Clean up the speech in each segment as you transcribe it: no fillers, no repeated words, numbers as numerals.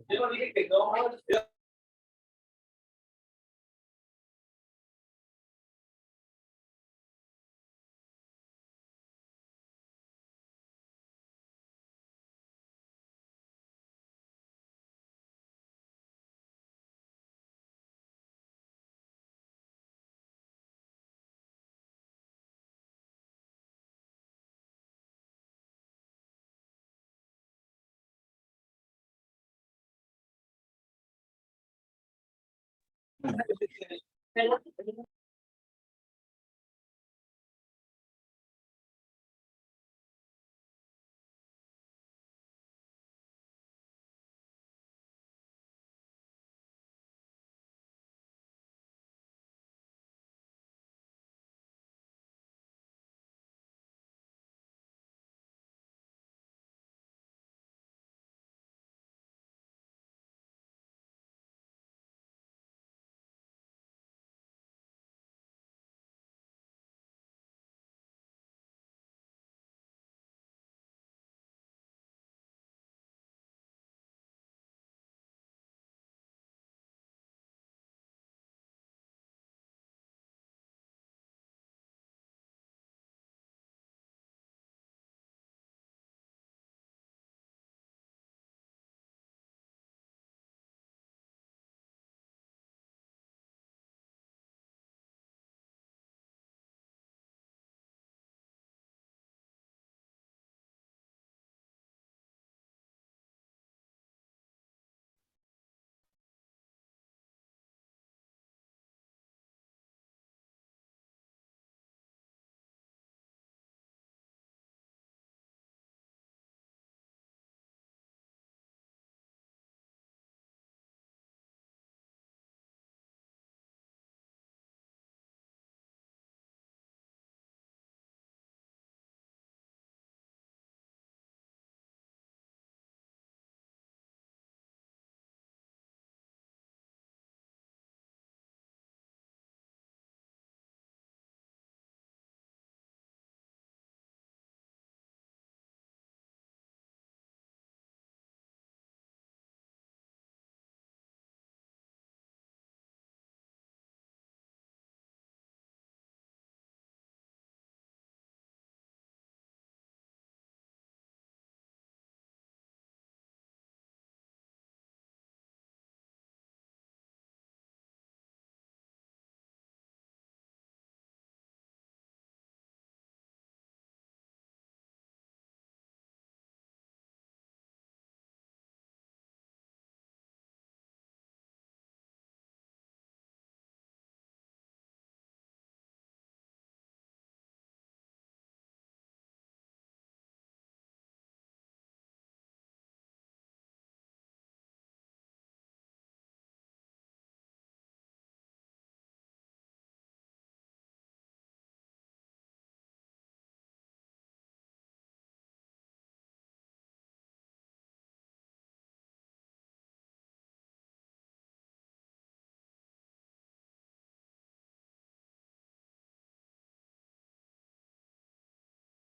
Yo dije que no.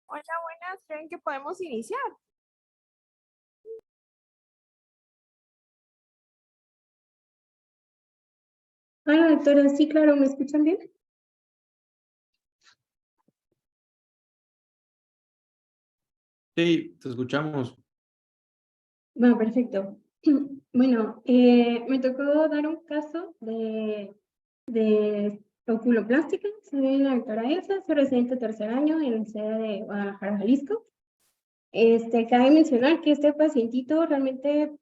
Hola, buenas. ¿Creen que podemos iniciar? Hola, doctora. Sí, claro, ¿me escuchan bien? Sí, te escuchamos. Bueno, perfecto. Bueno, me tocó dar un caso de oculoplástica. Soy la doctora Elsa, soy residente de tercer año en la sede de Guadalajara, Jalisco. Cabe mencionar que este pacientito realmente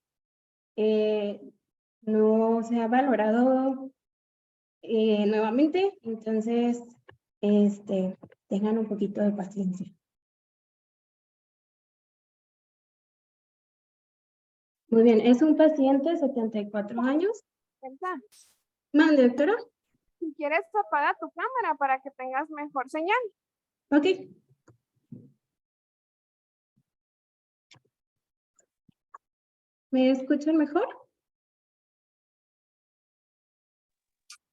eh, no se ha valorado nuevamente, entonces tengan un poquito de paciencia. Muy bien, es un paciente de 74 años. Elsa, Mande, doctora. si quieres, apaga tu cámara para que tengas mejor señal. Ok. ¿Me escuchan mejor?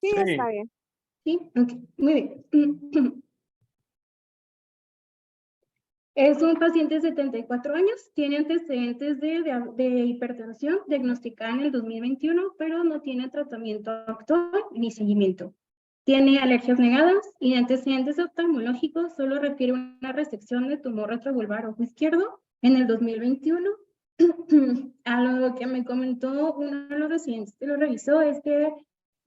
Sí, está Sí. bien. Sí, ok, muy bien. Es un paciente de 74 años, tiene antecedentes de hipertensión diagnosticada en el 2021, pero no tiene tratamiento actual ni seguimiento. Tiene alergias negadas y antecedentes oftalmológicos, solo refiere una resección de tumor retrovulvar ojo izquierdo en el 2021. A lo que me comentó uno de los residentes que lo revisó es que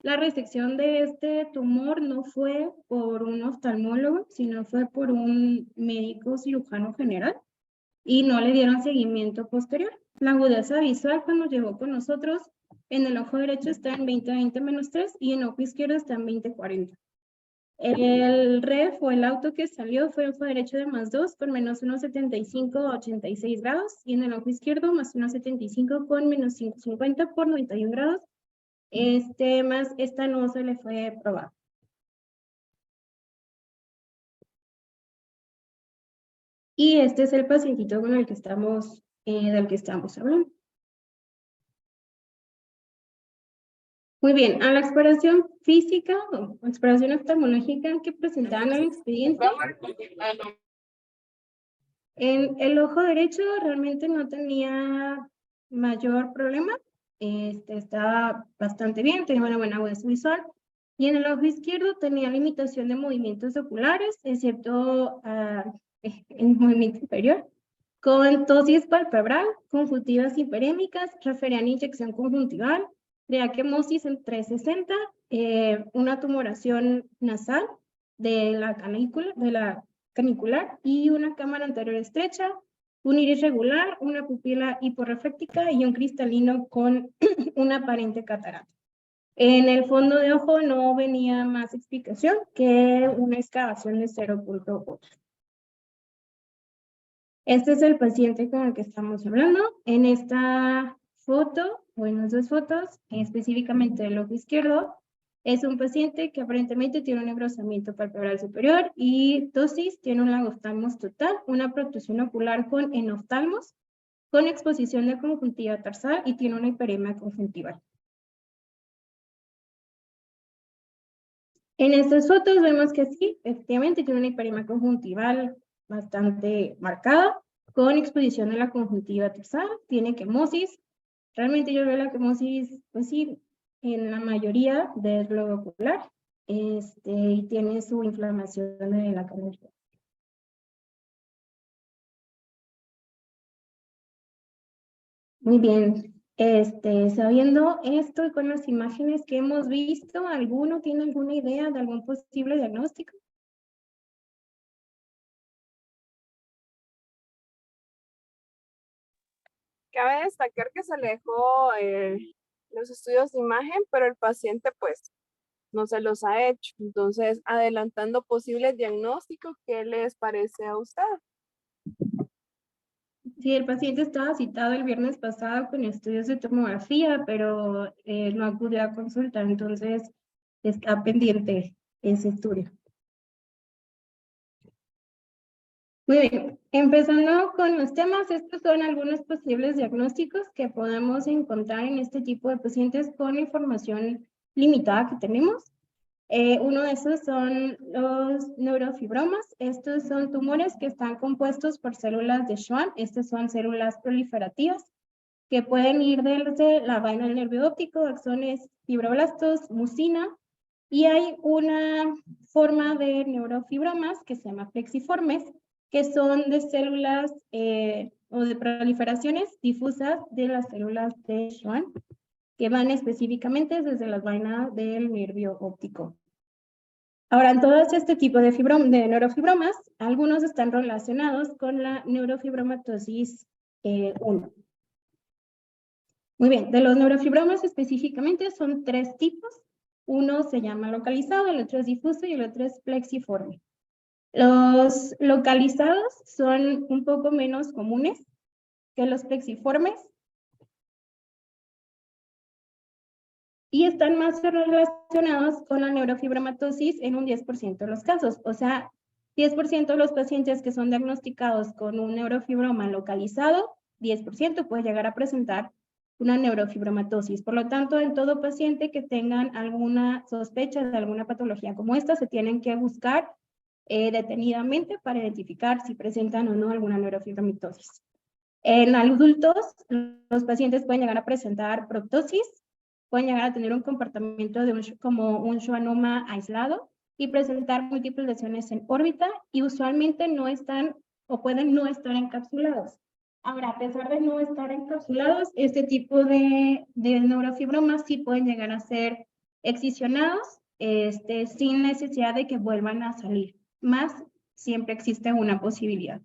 la resección de este tumor no fue por un oftalmólogo, sino fue por un médico cirujano general y no le dieron seguimiento posterior. La agudeza visual cuando llegó con nosotros en el ojo derecho está en 20/20-3 y en el ojo izquierdo está en 20/40. El ref o el auto que salió fue ojo derecho de +2 con menos 1,75 a 86 grados y en el ojo izquierdo más 1,75 con menos 5,50 por 91 grados. Más esta no se le fue probada. Y este es el pacientito con el que estamos, del que estamos hablando. Muy bien, a la exploración física o exploración oftalmológica que presentaban en el expediente, en el ojo derecho realmente no tenía mayor problema, estaba bastante bien, tenía una buena agudeza visual, y en el ojo izquierdo tenía limitación de movimientos oculares, excepto en movimiento inferior, con tosis palpebral, conjuntivas hiperémicas, referían inyección conjuntival, triaquemosis en 360, una tumoración nasal de la canicular y una cámara anterior estrecha, un iris regular, una pupila hiporrefléctica y un cristalino con una aparente catarata. En el fondo de ojo no venía más explicación que una excavación de 0.8. Este es el paciente con el que estamos hablando. En esta foto, o en las dos fotos, específicamente del ojo izquierdo, es un paciente que aparentemente tiene un engrosamiento palpebral superior y tosis, tiene un lagostalmos total, una protrusión ocular con enoftalmos, con exposición de conjuntiva tarsal y tiene una hiperemia conjuntival. En estas fotos vemos que sí, efectivamente tiene una hiperemia conjuntival bastante marcada, con exposición de la conjuntiva tarsal, tiene quemosis. Realmente yo veo la quemosis, pues sí, en la mayoría del globo ocular, y tiene su inflamación de la canilla. Muy bien, sabiendo esto y con las imágenes que hemos visto, ¿alguno tiene alguna idea de algún posible diagnóstico? Cabe destacar que se le dejó los estudios de imagen, pero el paciente pues no se los ha hecho. Entonces, adelantando posibles diagnósticos, ¿qué les parece a usted? Sí, el paciente estaba citado el viernes pasado con estudios de tomografía, pero no acudió a consulta, entonces está pendiente ese estudio. Muy bien, empezando con los temas, estos son algunos posibles diagnósticos que podemos encontrar en este tipo de pacientes con información limitada que tenemos. Uno de esos son los neurofibromas. Estos son tumores que están compuestos por células de Schwann. Estas son células proliferativas que pueden ir desde la vaina del nervio óptico, axones fibroblastos, mucina, y hay una forma de neurofibromas que se llama plexiformes, que son de células o de proliferaciones difusas de las células de Schwann, que van específicamente desde las vainas del nervio óptico. Ahora, en todo este tipo de neurofibromas, algunos están relacionados con la neurofibromatosis 1. Muy bien, de los neurofibromas específicamente son 3 tipos. Uno se llama localizado, el otro es difuso y el otro es plexiforme. Los localizados son un poco menos comunes que los plexiformes y están más relacionados con la neurofibromatosis en un 10% de los casos. O sea, 10% de los pacientes que son diagnosticados con un neurofibroma localizado, 10% puede llegar a presentar una neurofibromatosis. Por lo tanto, en todo paciente que tengan alguna sospecha de alguna patología como esta, se tienen que buscar detenidamente para identificar si presentan o no alguna neurofibromatosis. En adultos, los pacientes pueden llegar a presentar proptosis, pueden llegar a tener un comportamiento como un schwannoma aislado y presentar múltiples lesiones en órbita y usualmente no están o pueden no estar encapsulados. Ahora, a pesar de no estar encapsulados, este tipo de neurofibromas sí pueden llegar a ser excisionados sin necesidad de que vuelvan a salir. Más siempre existe una posibilidad.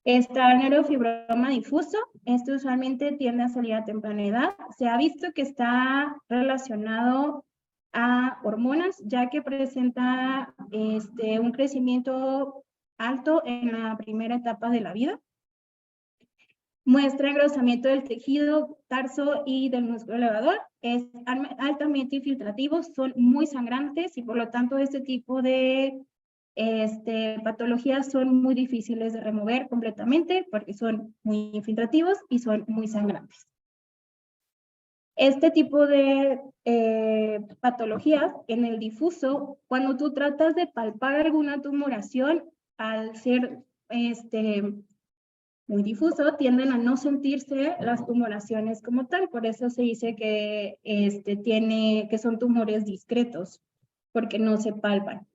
Está el neurofibroma difuso. Este usualmente tiende a salir a temprana edad. Se ha visto que está relacionado a hormonas, ya que presenta un crecimiento alto en la primera etapa de la vida. Muestra engrosamiento del tejido tarso y del músculo elevador. Es altamente infiltrativo, son muy sangrantes y por lo tanto este tipo de patologías son muy difíciles de remover completamente porque son muy infiltrativos y son muy sangrantes. Este tipo de patologías en el difuso, cuando tú tratas de palpar alguna tumoración, al ser muy difuso, tienden a no sentirse las tumoraciones como tal, por eso se dice que, que son tumores discretos, porque no se palpan.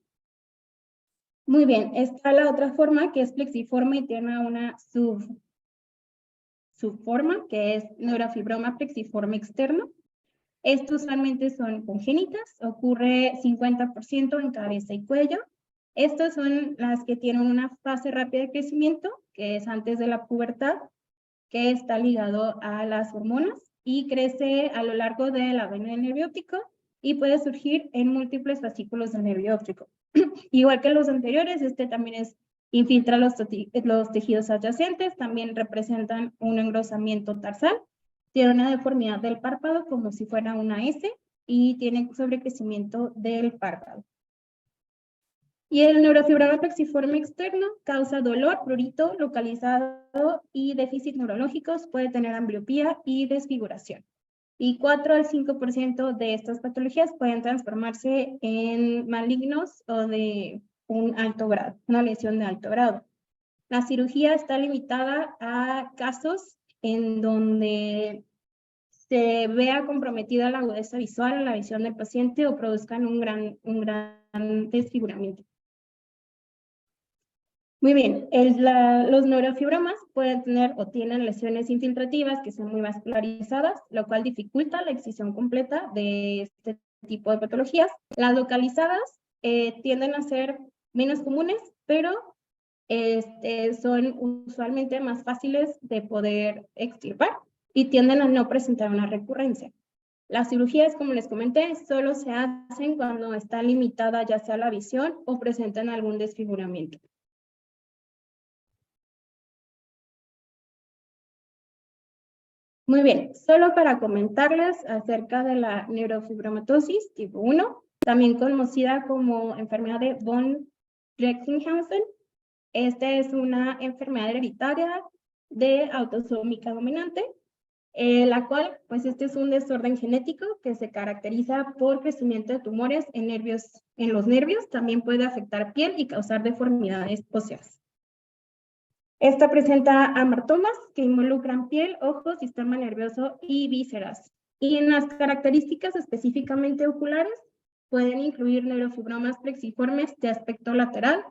Muy bien, está la otra forma que es plexiforme y tiene una subforma que es neurofibroma plexiforme externo. Estos usualmente son congénitas, ocurre 50% en cabeza y cuello. Estas son las que tienen una fase rápida de crecimiento, que es antes de la pubertad, que está ligado a las hormonas y crece a lo largo de la vena del nervio óptico y puede surgir en múltiples fascículos del nervio óptico. Igual que los anteriores, también infiltra los tejidos adyacentes, también representan un engrosamiento tarsal, tiene una deformidad del párpado como si fuera una S y tiene sobrecrecimiento del párpado. Y el neurofibroma plexiforme externo causa dolor, prurito localizado y déficit neurológicos, puede tener ambliopía y desfiguración. Y 4 al 5% de estas patologías pueden transformarse en malignos o de un alto grado, una lesión de alto grado. La cirugía está limitada a casos en donde se vea comprometida la agudeza visual, la visión del paciente o produzcan un gran desfiguramiento. Muy bien, los neurofibromas pueden tener o tienen lesiones infiltrativas que son muy vascularizadas, lo cual dificulta la excisión completa de este tipo de patologías. Las localizadas tienden a ser menos comunes, pero son usualmente más fáciles de poder extirpar y tienden a no presentar una recurrencia. Las cirugías, como les comenté, solo se hacen cuando está limitada ya sea la visión o presentan algún desfiguramiento. Muy bien, solo para comentarles acerca de la neurofibromatosis tipo 1, también conocida como enfermedad de von Recklinghausen. Esta es una enfermedad hereditaria de autosómica dominante, la cual, pues es un desorden genético que se caracteriza por crecimiento de tumores en los nervios, también puede afectar piel y causar deformidades óseas. Esta presenta amartomas que involucran piel, ojos, sistema nervioso y vísceras. Y en las características específicamente oculares pueden incluir neurofibromas plexiformes de aspecto lateral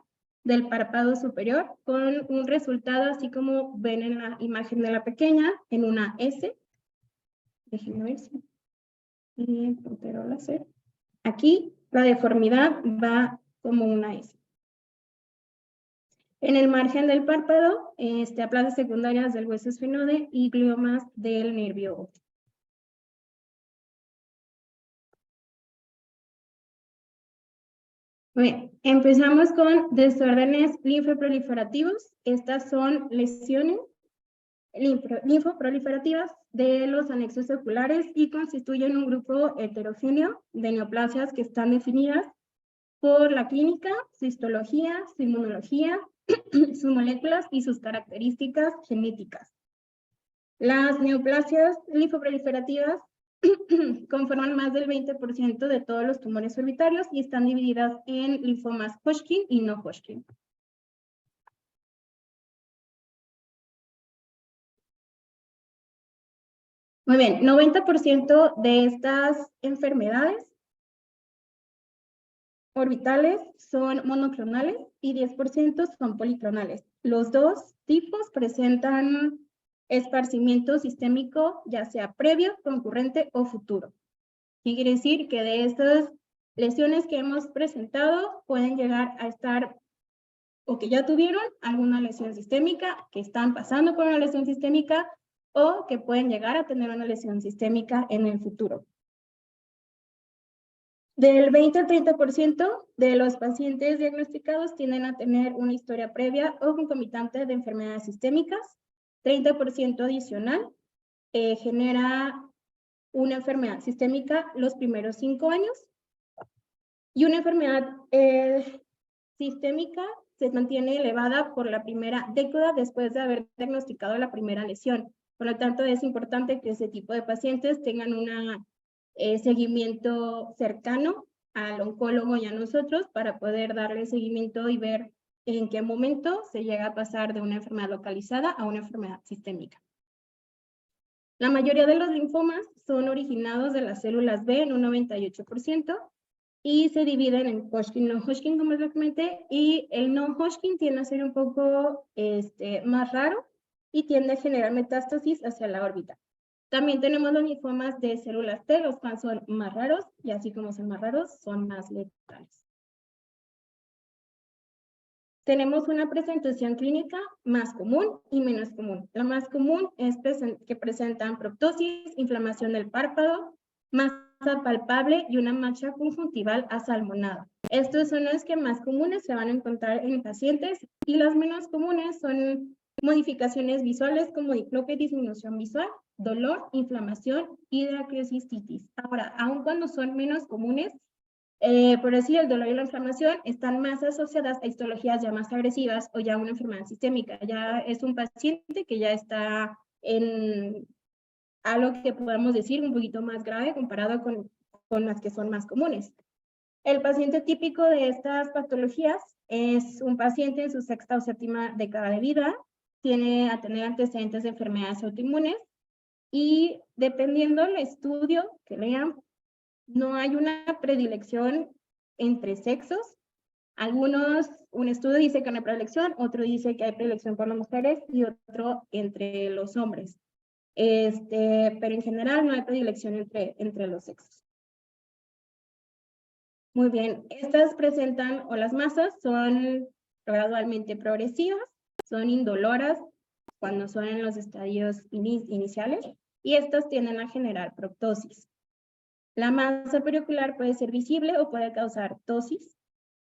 del párpado superior con un resultado así como ven en la imagen de la pequeña en una S. Déjenme ver si el puntero láser. Aquí la deformidad va como una S. En el margen del párpado, aplasia secundarias del hueso esfenoide y gliomas del nervio óptico. Bien, empezamos con desórdenes linfoproliferativos. Estas son lesiones linfoproliferativas de los anexos oculares y constituyen un grupo heterogéneo de neoplasias que están definidas por la clínica, su histología, su inmunología, sus moléculas y sus características genéticas. Las neoplasias linfoproliferativas conforman más del 20% de todos los tumores orbitarios y están divididas en linfomas Hodgkin y no Hodgkin. Muy bien, 90% de estas enfermedades orbitales son monoclonales y 10% son policlonales. Los dos tipos presentan esparcimiento sistémico, ya sea previo, concurrente o futuro. ¿Qué quiere decir? Que de estas lesiones que hemos presentado pueden llegar a estar o que ya tuvieron alguna lesión sistémica, que están pasando por una lesión sistémica o que pueden llegar a tener una lesión sistémica en el futuro. Del 20 al 30% de los pacientes diagnosticados tienden a tener una historia previa o concomitante de enfermedades sistémicas. 30% adicional genera una enfermedad sistémica los primeros 5 años. Y una enfermedad sistémica se mantiene elevada por la primera década después de haber diagnosticado la primera lesión. Por lo tanto, es importante que ese tipo de pacientes tengan un seguimiento cercano al oncólogo y a nosotros para poder darle seguimiento y ver en qué momento se llega a pasar de una enfermedad localizada a una enfermedad sistémica. La mayoría de los linfomas son originados de las células B en un 98%, y se dividen en Hodgkin y no Hodgkin, como les comenté, y el no Hodgkin tiende a ser un poco más raro y tiende a generar metástasis hacia la órbita. También tenemos los linfomas de células T, los cuales son más raros, y así como son más raros, son más letales. Tenemos una presentación clínica más común y menos común. La más común es que presentan proptosis, inflamación del párpado, masa palpable y una mancha conjuntival asalmonada. Estos son los que más comunes se van a encontrar en pacientes, y las menos comunes son modificaciones visuales como diplopia y disminución visual, dolor, inflamación y hidraquiosistitis. Ahora, aun cuando son menos comunes, por decir, el dolor y la inflamación están más asociadas a histologías ya más agresivas o ya una enfermedad sistémica. Ya es un paciente que ya está en algo que podemos decir un poquito más grave comparado con las que son más comunes. El paciente típico de estas patologías es un paciente en su 6ª o 7ª década de vida, tiene a tener antecedentes de enfermedades autoinmunes y dependiendo del estudio que lean, no hay una predilección entre sexos. Un estudio dice que no hay predilección, otro dice que hay predilección por las mujeres y otro entre los hombres. Pero en general no hay predilección entre los sexos. Muy bien, estas presentan, o las masas son gradualmente progresivas, son indoloras cuando son en los estadios iniciales, y estas tienden a generar proptosis. La masa periocular puede ser visible o puede causar ptosis.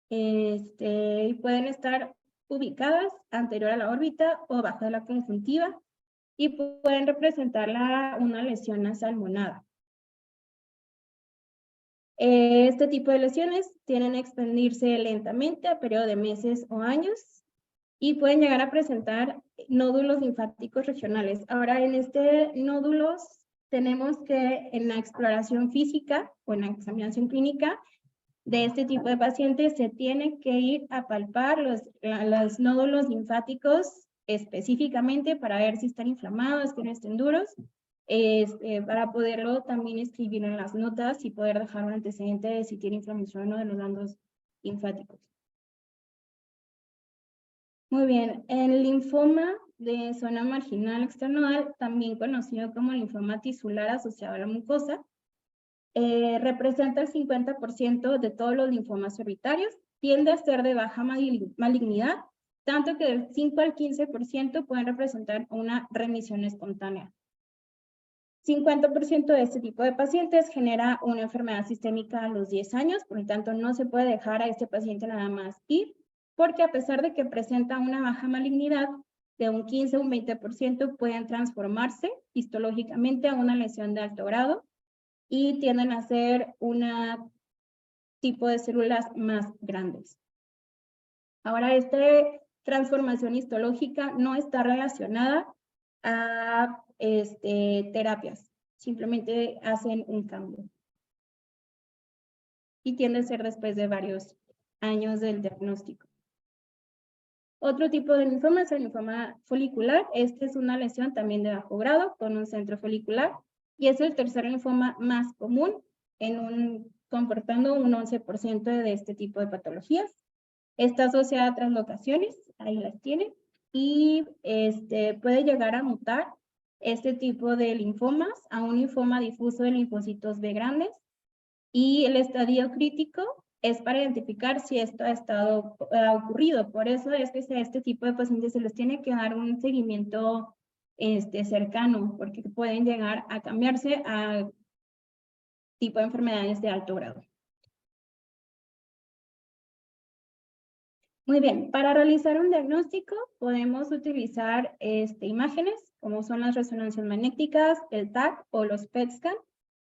Y pueden estar ubicadas anterior a la órbita o bajo de la conjuntiva y pueden representar una lesión asalmonada. Este tipo de lesiones tienden a expandirse lentamente a periodo de meses o años y pueden llegar a presentar nódulos linfáticos regionales. Ahora, en nódulos tenemos que en la exploración física o en la examinación clínica de este tipo de pacientes se tiene que ir a palpar los nódulos linfáticos específicamente para ver si están inflamados, que no estén duros, para poderlo también escribir en las notas y poder dejar un antecedente de si tiene inflamación o no de los ganglios linfáticos. Muy bien, el linfoma de zona marginal externodal, también conocido como linfoma tisular asociado a la mucosa, representa el 50% de todos los linfomas orbitarios, tiende a ser de baja malignidad, tanto que del 5 al 15% pueden representar una remisión espontánea. 50% de este tipo de pacientes genera una enfermedad sistémica a los 10 años, por lo tanto no se puede dejar a este paciente nada más ir, porque a pesar de que presenta una baja malignidad, de un 15 a un 20% pueden transformarse histológicamente a una lesión de alto grado y tienden a ser un tipo de células más grandes. Ahora, esta transformación histológica no está relacionada a terapias. simplemente hacen un cambio. Y tiende a ser después de varios años del diagnóstico. Otro tipo de linfoma es el linfoma folicular. Este es una lesión también de bajo grado con un centro folicular y es el tercer linfoma más común, comportando un 11% de este tipo de patologías. Está asociada a translocaciones, ahí las tienen, y puede llegar a mutar este tipo de linfomas a un linfoma difuso de linfocitos B grandes, y el estadio crítico es para identificar si esto ha ocurrido. Por eso es que a este tipo de pacientes se les tiene que dar un seguimiento cercano, porque pueden llegar a cambiarse a tipo de enfermedades de alto grado. Muy bien, para realizar un diagnóstico podemos utilizar imágenes, como son las resonancias magnéticas, el TAC o los PET scan.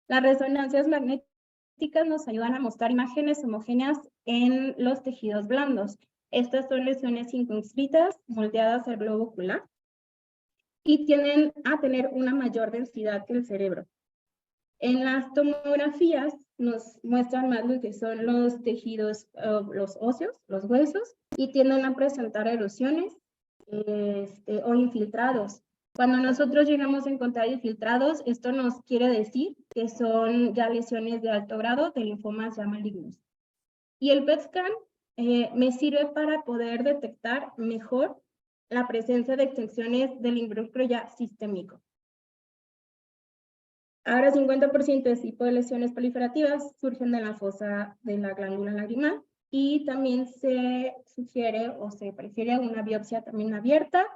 Las resonancias magnéticas nos ayudan a mostrar imágenes homogéneas en los tejidos blandos. Estas son lesiones circunscritas, moldeadas al globo ocular, y tienden a tener una mayor densidad que el cerebro. En las tomografías nos muestran más lo que son los tejidos, los óseos, los huesos, y tienden a presentar erosiones o infiltrados. Cuando nosotros llegamos a encontrar infiltrados, esto nos quiere decir que son ya lesiones de alto grado de linfomas ya malignos. Y el PET scan me sirve para poder detectar mejor la presencia de extensiones del involucro ya sistémico. Ahora 50% de este tipo de lesiones proliferativas surgen de la fosa de la glándula lagrimal, y también se sugiere o se prefiere una biopsia también abierta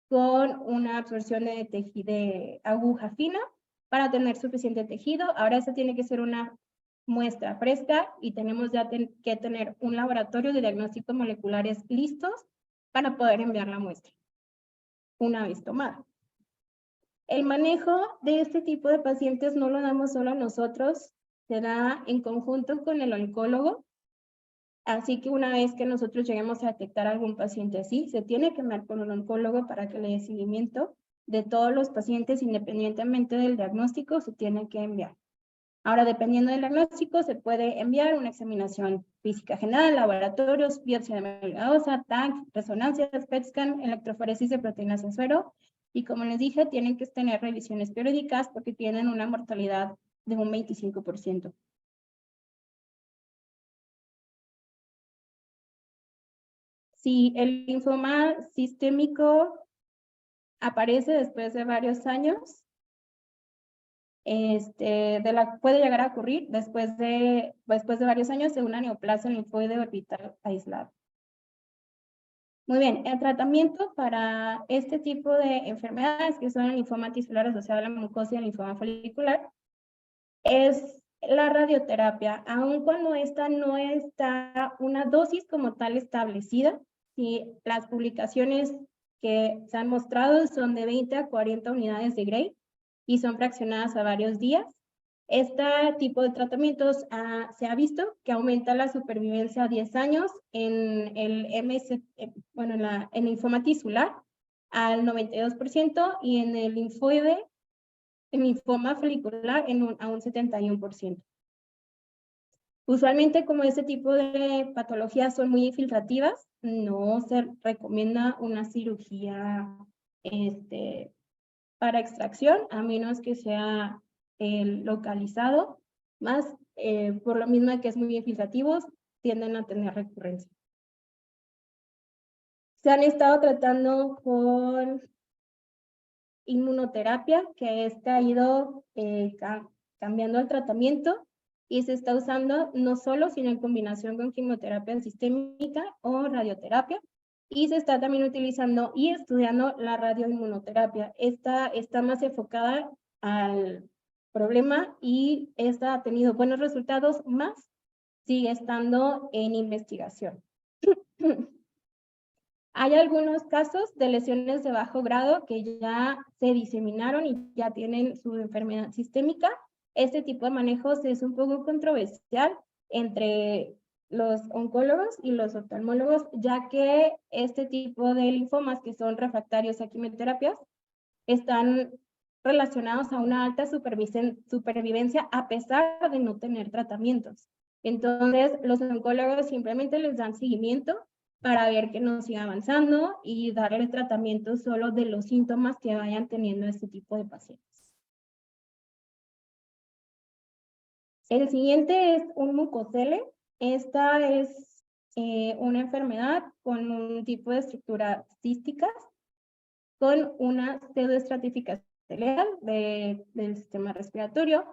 con una absorción de aguja fina para tener suficiente tejido. Ahora esta tiene que ser una muestra fresca y tenemos ya que tener un laboratorio de diagnósticos moleculares listos para poder enviar la muestra una vez tomada. El manejo de este tipo de pacientes no lo damos solo nosotros, se da en conjunto con el oncólogo. Así que una vez que nosotros lleguemos a detectar algún paciente así, se tiene que enviar con un oncólogo para que le dé seguimiento. De todos los pacientes, independientemente del diagnóstico, se tiene que enviar. Ahora, dependiendo del diagnóstico, se puede enviar una examinación física general, laboratorios, biopsia de médula ósea, TAC, resonancias, PET scan, electroforesis de proteínas en suero. Y como les dije, tienen que tener revisiones periódicas porque tienen una mortalidad de un 25%. Si el linfoma sistémico aparece después de varios años, puede llegar a ocurrir después de varios años de una neoplasia linfoide orbital aislada. Muy bien, el tratamiento para este tipo de enfermedades, que son el linfoma tisular asociado a la mucosa y el linfoma folicular, es la radioterapia, aun cuando esta no está una dosis como tal establecida. Y las publicaciones que se han mostrado son de 20 a 40 unidades de Gray y son fraccionadas a varios días. Este tipo de tratamientos se ha visto que aumenta la supervivencia a 10 años en el en el linfoma tisular al 92% y en el linfoide, en linfoma folicular a un 71%. Usualmente, como este tipo de patologías son muy infiltrativas, no se recomienda una cirugía para extracción, a menos que sea localizado, más por lo mismo que es muy infiltrativos, tienden a tener recurrencia. Se han estado tratando con inmunoterapia, que ha ido cambiando el tratamiento y se está usando no solo, sino en combinación con quimioterapia sistémica o radioterapia. Y se está también utilizando y estudiando la radioinmunoterapia. Esta está más enfocada al problema y esta ha tenido buenos resultados, más sigue estando en investigación. Hay algunos casos de lesiones de bajo grado que ya se diseminaron y ya tienen su enfermedad sistémica. Este tipo de manejos es un poco controversial entre los oncólogos y los oftalmólogos, ya que este tipo de linfomas que son refractarios a quimioterapias están relacionados a una alta supervivencia a pesar de no tener tratamientos. Entonces, los oncólogos simplemente les dan seguimiento para ver que no siga avanzando y darle tratamiento solo de los síntomas que vayan teniendo este tipo de pacientes. El siguiente es un mucosele. Esta es una enfermedad con un tipo de estructura cística con una pseudoestratificación del sistema respiratorio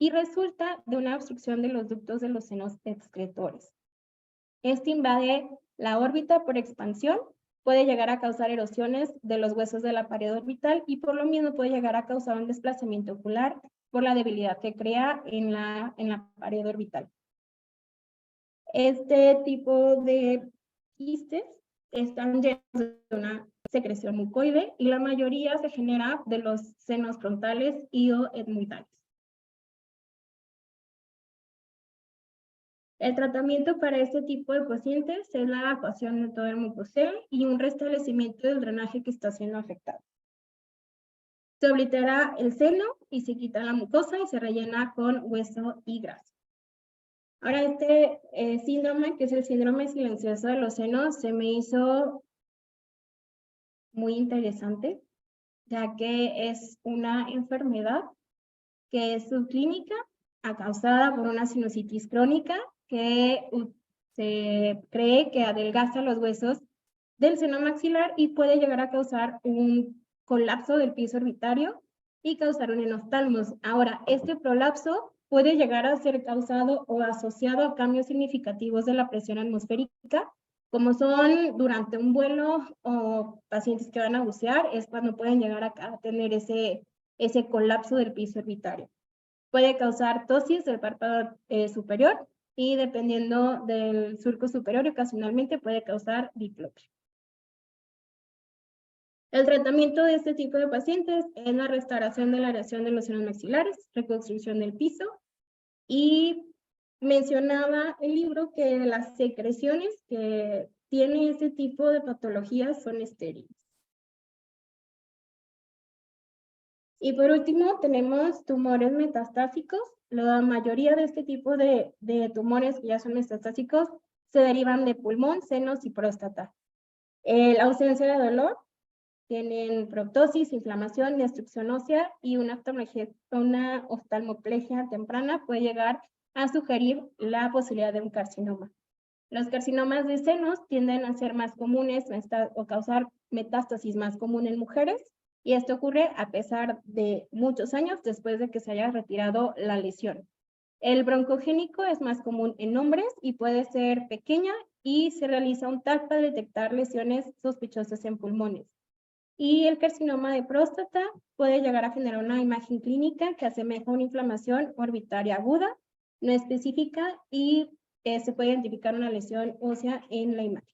y resulta de una obstrucción de los ductos de los senos excretores. Este invade la órbita por expansión, puede llegar a causar erosiones de los huesos de la pared orbital y por lo mismo puede llegar a causar un desplazamiento ocular por la debilidad que crea en la pared orbital. Este tipo de quistes están llenos de una secreción mucoide y la mayoría se genera de los senos frontales y o etmoidales. El tratamiento para este tipo de pacientes es la evacuación de todo el mucosel y un restablecimiento del drenaje que está siendo afectado. Se oblitera el seno y se quita la mucosa y se rellena con hueso y grasa. Ahora este síndrome, que es el síndrome silencioso de los senos, se me hizo muy interesante, ya que es una enfermedad que es subclínica, causada por una sinusitis crónica que se cree que adelgaza los huesos del seno maxilar y puede llegar a causar un colapso del piso orbitario y causar un enoftalmos. Ahora, este prolapso puede llegar a ser causado o asociado a cambios significativos de la presión atmosférica, como son durante un vuelo o pacientes que van a bucear, es cuando pueden llegar a tener ese colapso del piso orbitario. Puede causar ptosis del párpado superior y dependiendo del surco superior, ocasionalmente puede causar diplopia. El tratamiento de este tipo de pacientes es la restauración de la areación de los senos maxilares, reconstrucción del piso y mencionaba el libro que las secreciones que tiene este tipo de patologías son estériles. Y por último tenemos tumores metastásicos. La mayoría de este tipo de tumores que ya son metastásicos se derivan de pulmón, senos y próstata. La ausencia de dolor, tienen proptosis, inflamación, destrucción ósea y una oftalmoplegia temprana puede llegar a sugerir la posibilidad de un carcinoma. Los carcinomas de senos tienden a ser más comunes o causar metástasis más común en mujeres y esto ocurre a pesar de muchos años después de que se haya retirado la lesión. El broncogénico es más común en hombres y puede ser pequeña y se realiza un TAC para detectar lesiones sospechosas en pulmones. Y el carcinoma de próstata puede llegar a generar una imagen clínica que asemeja una inflamación orbitaria aguda, no específica, y se puede identificar una lesión ósea en la imagen.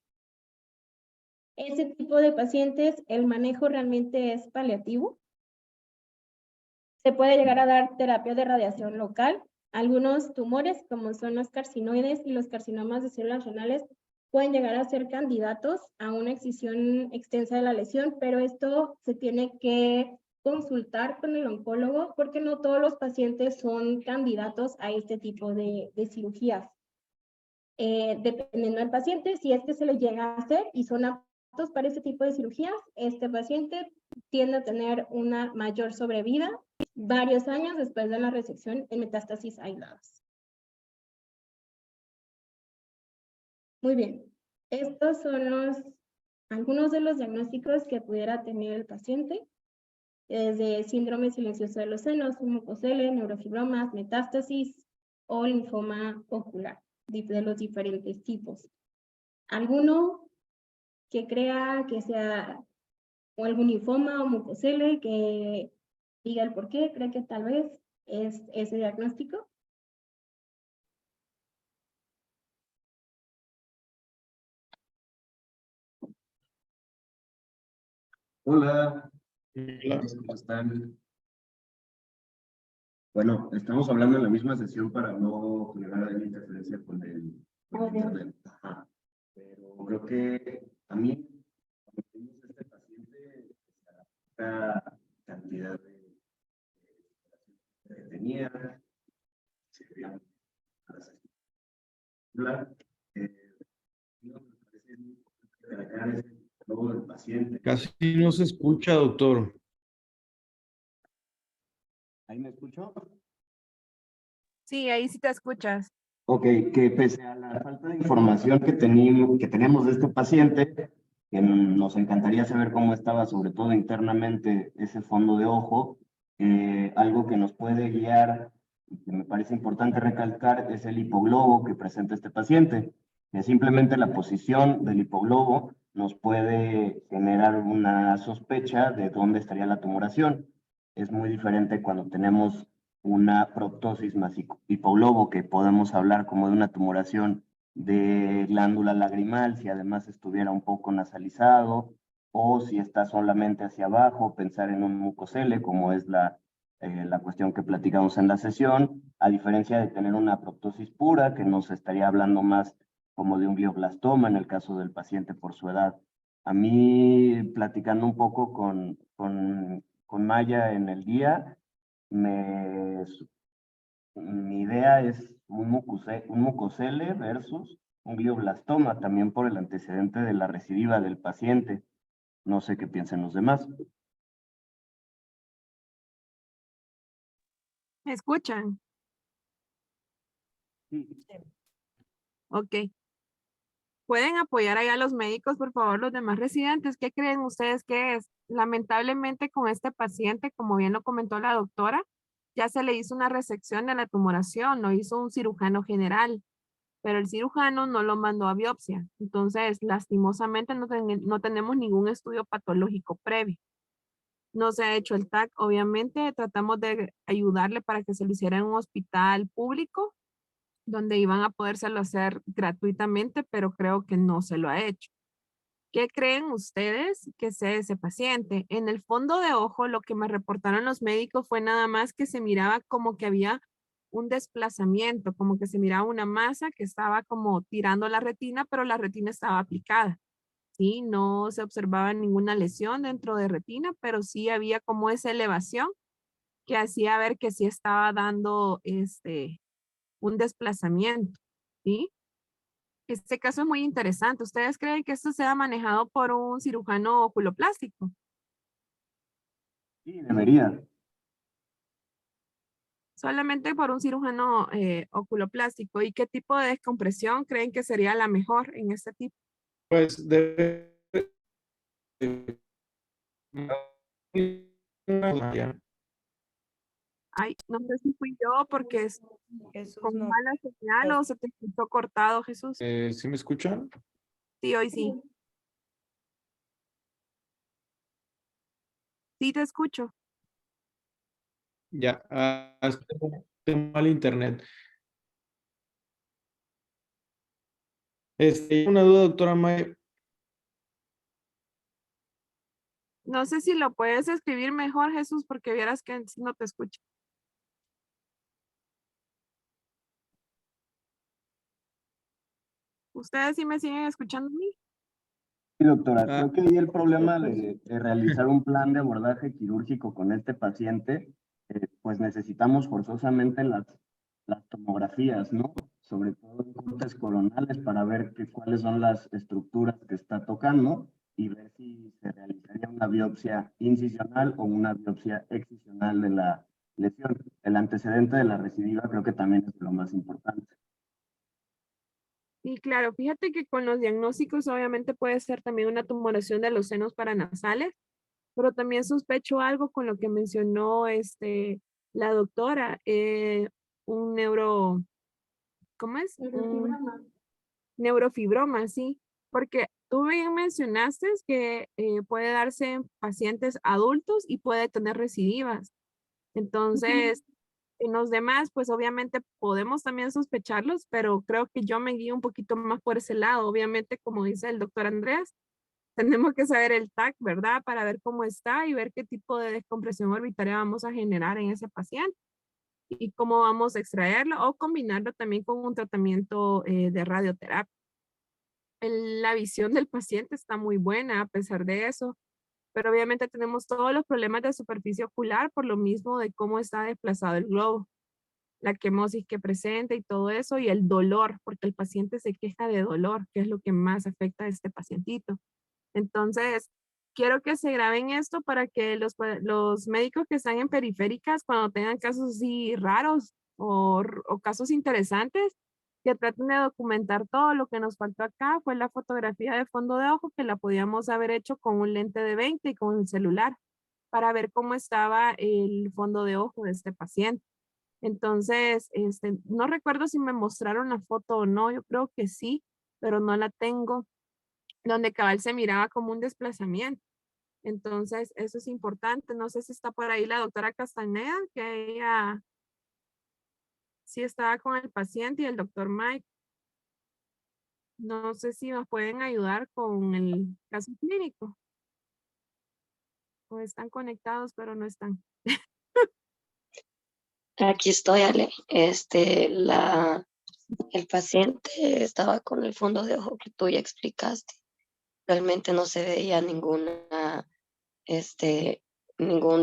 Este tipo de pacientes, el manejo realmente es paliativo. Se puede llegar a dar terapia de radiación local. Algunos tumores, como son los carcinoides y los carcinomas de células renales, pueden llegar a ser candidatos a una excisión extensa de la lesión, pero esto se tiene que consultar con el oncólogo porque no todos los pacientes son candidatos a este tipo de cirugías. Dependiendo del paciente, si es que se le llega a hacer y son aptos para este tipo de cirugías, este paciente tiende a tener una mayor sobrevida varios años después de la resección en metástasis aisladas. Muy bien, estos son algunos de los diagnósticos que pudiera tener el paciente, desde síndrome silencioso de los senos, mucosele, neurofibromas, metástasis o linfoma ocular, de los diferentes tipos. ¿Alguno que crea que sea o algún linfoma o mucosele que diga el por qué, cree que tal vez es ese diagnóstico? Hola, ¿cómo están? Bueno, estamos hablando en la misma sesión para no generar alguna interferencia con el internet. Ajá. Pero creo que a mí, cuando tenemos este paciente, esta cantidad de paciente. Casi no se escucha, doctor. ¿Ahí me escucho? Sí, ahí sí te escuchas. Ok, que pese a la falta de información que tenemos de este paciente, que nos encantaría saber cómo estaba, sobre todo internamente, ese fondo de ojo, algo que nos puede guiar y que me parece importante recalcar es el hipoglobo que presenta este paciente, que simplemente la posición del hipoglobo nos puede generar una sospecha de dónde estaría la tumoración. Es muy diferente cuando tenemos una proptosis más hipoglobo, que podemos hablar como de una tumoración de glándula lagrimal, si además estuviera un poco nasalizado, o si está solamente hacia abajo, pensar en un mucocele, como es la cuestión que platicamos en la sesión, a diferencia de tener una proptosis pura, que nos estaría hablando más como de un glioblastoma en el caso del paciente por su edad. A mí, platicando un poco con Maya en el día, me, mi idea es un mucocele versus un glioblastoma, también por el antecedente de la recidiva del paciente. No sé qué piensen los demás. ¿Me escuchan? Sí. Ok. ¿Pueden apoyar allá a los médicos, por favor, los demás residentes? ¿Qué creen ustedes que es? Lamentablemente con este paciente, como bien lo comentó la doctora, ya se le hizo una resección de la tumoración, lo hizo un cirujano general, pero el cirujano no lo mandó a biopsia. Entonces, lastimosamente no tenemos ningún estudio patológico previo. No se ha hecho el TAC, obviamente tratamos de ayudarle para que se lo hiciera en un hospital público donde iban a podérselo hacer gratuitamente, pero creo que no se lo ha hecho. ¿Qué creen ustedes que sea ese paciente? En el fondo de ojo, lo que me reportaron los médicos fue nada más que se miraba como que había un desplazamiento, como que se miraba una masa que estaba como tirando la retina, pero la retina estaba aplicada. Sí, no se observaba ninguna lesión dentro de retina, pero sí había como esa elevación que hacía ver que sí estaba dando un desplazamiento, ¿sí? Este caso es muy interesante. ¿Ustedes creen que esto sea manejado por un cirujano oculoplástico? Sí, debería. Solamente por un cirujano oculoplástico. ¿Y qué tipo de descompresión creen que sería la mejor en este tipo? Pues debe. Ay, no sé si fui yo porque es Jesús con no. mala señal o se te escuchó cortado, Jesús. ¿Sí me escuchan? Sí, hoy sí. Sí, te escucho. Ya, tengo mal internet. Una duda, doctora May. No sé si lo puedes escribir mejor, Jesús, porque vieras que no te escucho. ¿Ustedes sí me siguen escuchando a mí? Sí, doctora, Ah, creo que ahí el problema de realizar un plan de abordaje quirúrgico con este paciente, pues necesitamos forzosamente las tomografías, ¿no? Sobre todo en cortes coronales para ver cuáles son las estructuras que está tocando y ver si se realizaría una biopsia incisional o una biopsia excisional de la lesión. El antecedente de la recidiva creo que también es lo más importante. Sí, claro, fíjate que con los diagnósticos obviamente puede ser también una tumoración de los senos paranasales, pero también sospecho algo con lo que mencionó la doctora, un ¿cómo es? Un neurofibroma, sí, porque tú bien mencionaste que puede darse en pacientes adultos y puede tener recidivas. Entonces, en los demás, pues obviamente podemos también sospecharlos, pero creo que yo me guío un poquito más por ese lado. Obviamente, como dice el doctor Andrés, tenemos que saber el TAC, ¿verdad? Para ver cómo está y ver qué tipo de descompresión orbitaria vamos a generar en ese paciente y cómo vamos a extraerlo o combinarlo también con un tratamiento de radioterapia. La visión del paciente está muy buena a pesar de eso, pero obviamente tenemos todos los problemas de superficie ocular por lo mismo de cómo está desplazado el globo, la quemosis que presenta y todo eso, y el dolor, porque el paciente se queja de dolor, que es lo que más afecta a este pacientito. Entonces, quiero que se graben esto para que los médicos que están en periféricas, cuando tengan casos así raros o casos interesantes, que traten de documentar todo. Lo que nos faltó acá fue la fotografía de fondo de ojo, que la podíamos haber hecho con un lente de 20 y con el celular para ver cómo estaba el fondo de ojo de este paciente. Entonces, no recuerdo si me mostraron la foto o no, yo creo que sí, pero no la tengo, donde cabal se miraba como un desplazamiento. Entonces, eso es importante. No sé si está por ahí la doctora Castañeda, que ella sí estaba con el paciente, y el doctor Mike. No sé si nos pueden ayudar con el caso clínico. O están conectados, pero no están. Aquí estoy, Ale. El paciente estaba con el fondo de ojo que tú ya explicaste. Realmente no se veía ningún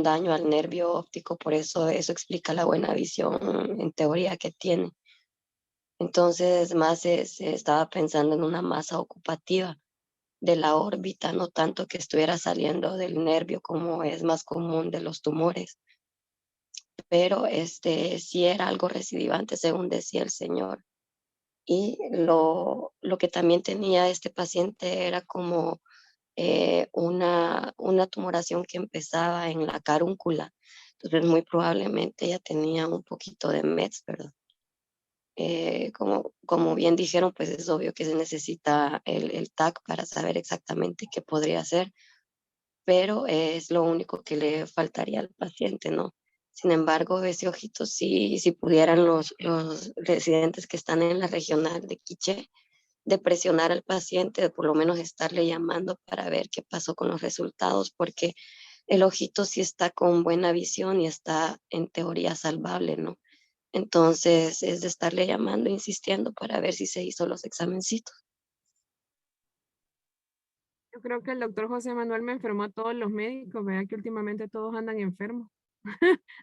daño al nervio óptico, por eso explica la buena visión en teoría que tiene. Entonces, más se estaba pensando en una masa ocupativa de la órbita, no tanto que estuviera saliendo del nervio como es más común de los tumores. Pero sí era algo recidivante, según decía el señor. Y lo que también tenía este paciente era como una tumoración que empezaba en la carúncula. Entonces, muy probablemente ella tenía un poquito de METS, ¿verdad? Como bien dijeron, pues es obvio que se necesita el TAC para saber exactamente qué podría hacer, pero es lo único que le faltaría al paciente, ¿no? Sin embargo, ese ojito, si pudieran los residentes que están en la regional de Quiché, de presionar al paciente, de por lo menos estarle llamando para ver qué pasó con los resultados, porque el ojito sí está con buena visión y está en teoría salvable, ¿no? Entonces es de estarle llamando, insistiendo para ver si se hizo los examencitos. Yo creo que el doctor José Manuel me enfermó a todos los médicos, vea que últimamente todos andan enfermos.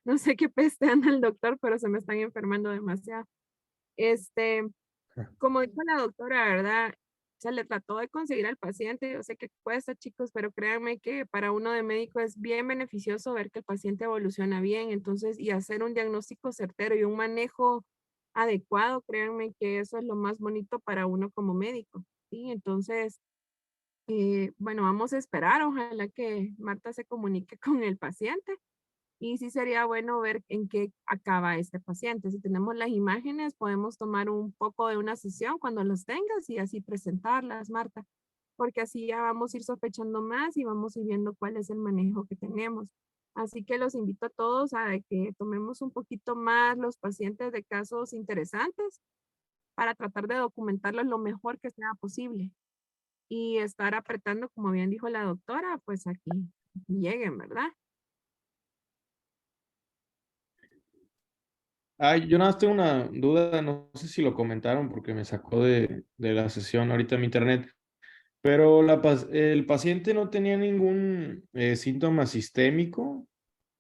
No sé qué peste anda el doctor, pero se me están enfermando demasiado. Este, Como dijo la doctora, ¿verdad? Se le trató de conseguir al paciente. Yo sé que cuesta, chicos, pero créanme que para uno de médico es bien beneficioso ver que el paciente evoluciona bien. Entonces, y hacer un diagnóstico certero y un manejo adecuado, créanme que eso es lo más bonito para uno como médico. ¿Sí? Entonces, bueno, vamos a esperar. Ojalá que Marta se comunique con el paciente. Y sí sería bueno ver en qué acaba este paciente. Si tenemos las imágenes, podemos tomar un poco de una sesión cuando los tengas y así presentarlas, Marta, porque así ya vamos a ir sospechando más y vamos a ir viendo cuál es el manejo que tenemos. Así que los invito a todos a que tomemos un poquito más los pacientes de casos interesantes para tratar de documentarlos lo mejor que sea posible y estar apretando, como bien dijo la doctora, pues aquí lleguen, ¿verdad? Ay, yo nada más tengo una duda, no sé si lo comentaron porque me sacó de la sesión ahorita en mi internet, pero el paciente no tenía ningún síntoma sistémico, o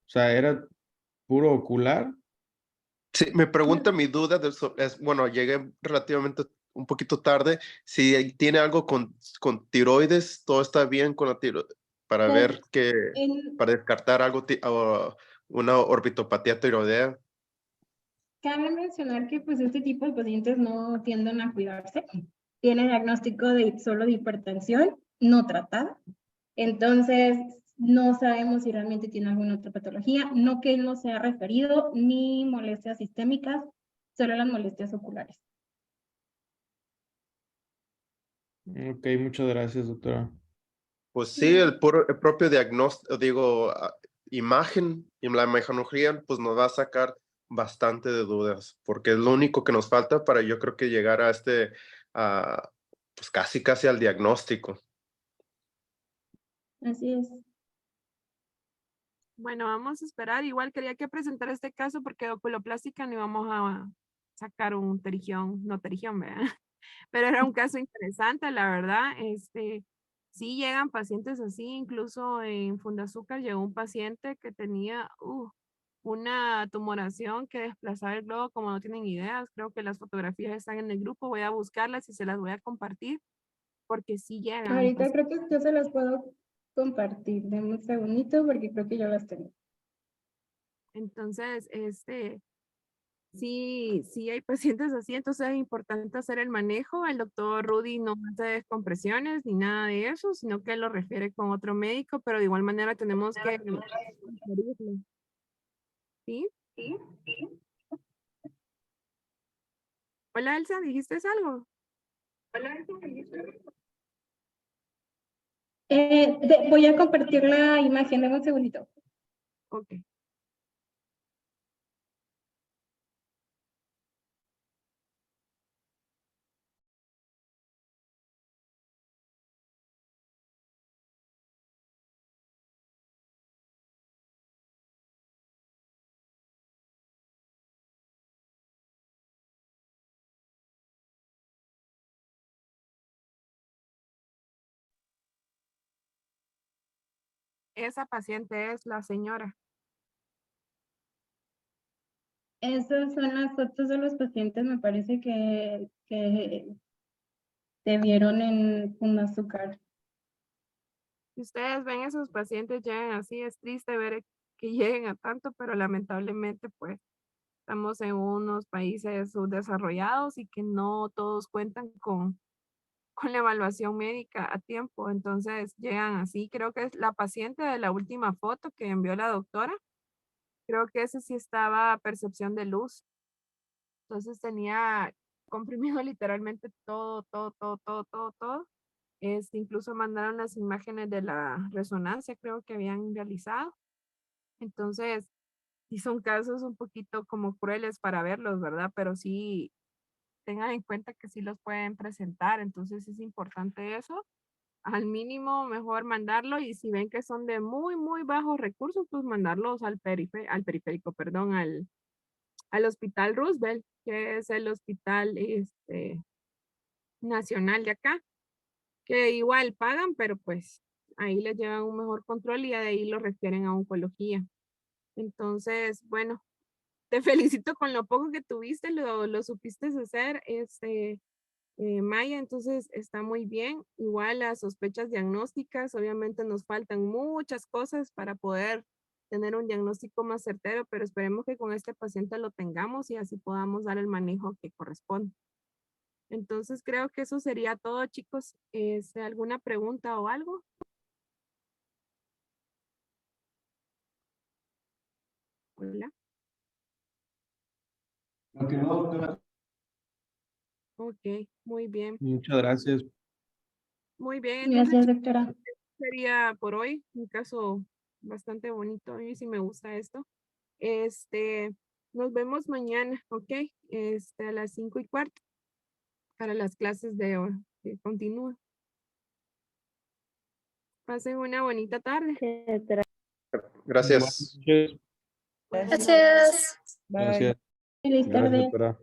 sea, era puro ocular. Sí, me pregunta mi duda de eso, bueno, llegué relativamente un poquito tarde, si tiene algo con tiroides, todo está bien con la tiroides, para Pues, ver que, para descartar algo, o una orbitopatía tiroidea. cabe mencionar que pues este tipo de pacientes no tienden a cuidarse. Tiene diagnóstico solo de hipertensión no tratada. Entonces, no sabemos si realmente tiene alguna otra patología. No que él no sea referido ni molestias sistémicas, solo las molestias oculares. Ok, muchas gracias, doctora. Pues sí, el propio diagnóstico, digo, imagen y la mecanografía, pues nos va a sacar bastante de dudas, porque es lo único que nos falta para yo creo que llegar a pues casi al diagnóstico. Así es. Bueno, vamos a esperar. Igual quería que presentara este caso porque de oculoplástica no íbamos a sacar un terigión, no terigión, ¿verdad? Pero era un caso interesante, la verdad. Sí llegan pacientes así, incluso en Fundazúcar llegó un paciente que tenía una tumoración que desplazaba el globo como no tienen ideas. Creo que las fotografías están en el grupo, voy a buscarlas y se las voy a compartir porque sí llegan. Ahorita creo que yo se las puedo compartir. Dame un segundito porque creo que yo las tengo. Entonces, sí hay pacientes así, entonces es importante hacer el manejo. El doctor Rudy no hace descompresiones ni nada de eso, sino que lo refiere con otro médico, pero de igual manera tenemos que referirlo. ¿Sí? Hola Elsa, ¿dijiste algo? Voy a compartir la imagen, dame un segundito. Ok. Esa paciente es la señora. Esas son las fotos de los pacientes, me parece que te vieron en un azúcar. Si ustedes ven esos pacientes llegan así, es triste ver que lleguen a tanto, pero lamentablemente pues estamos en unos países subdesarrollados y que no todos cuentan con la evaluación médica a tiempo. Entonces llegan así. Creo que es la paciente de la última foto que envió la doctora. Creo que ese sí estaba a percepción de luz. Entonces tenía comprimido literalmente todo. Incluso mandaron las imágenes de la resonancia, creo que habían realizado. Entonces, sí son casos un poquito como crueles para verlos, ¿verdad? Pero sí tengan en cuenta que sí los pueden presentar, entonces es importante eso. Al mínimo, mejor mandarlo y si ven que son de muy bajos recursos, pues mandarlos al periférico, perdón, al Hospital Roosevelt, que es el hospital nacional de acá, que igual pagan, pero pues ahí les llevan un mejor control y de ahí lo refieren a oncología. Entonces, bueno, te felicito con lo poco que tuviste, lo supiste hacer, Maya, entonces está muy bien. Igual las sospechas diagnósticas, obviamente nos faltan muchas cosas para poder tener un diagnóstico más certero, pero esperemos que con este paciente lo tengamos y así podamos dar el manejo que corresponde. Entonces creo que eso sería todo, chicos. ¿Alguna pregunta o algo? Hola. Lo que no, doctora. Ok, muy bien. Muchas gracias. Muy bien, entonces Gracias, doctora. sería por hoy un caso bastante bonito. A mí sí me gusta esto. Nos vemos mañana, ¿ok? A las 5:15 para las clases de hoy que continúan. Pasen una bonita tarde. Gracias. Buenas noches. Gracias. Gracias. Feliz Gracias, tarde. doctora.